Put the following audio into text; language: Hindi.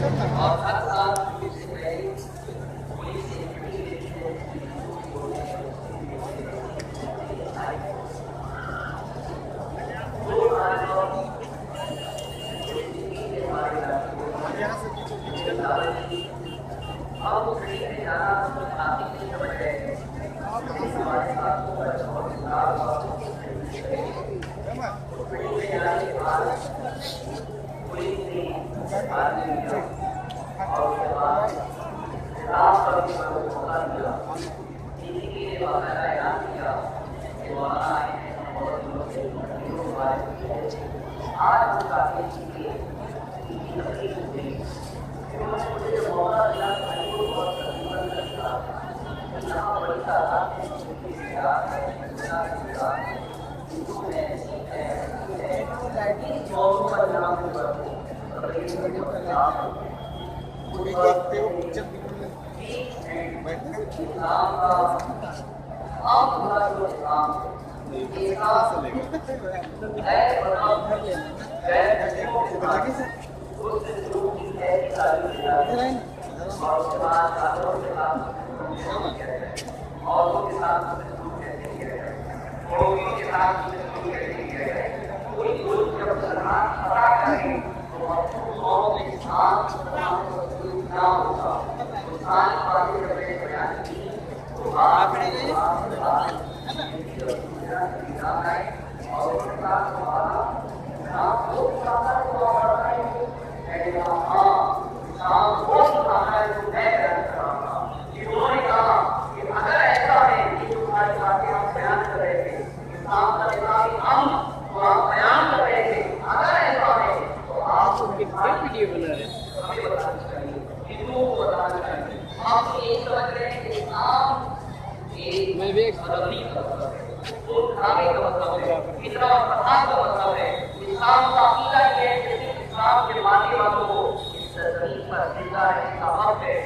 और हर साल मैं भी इतना प्रधान का मतलब है इस्लाम का अकीदा ये है कि इस्लाम के मानने वालों को इस जमीन पर जिंदा रहने का हक है।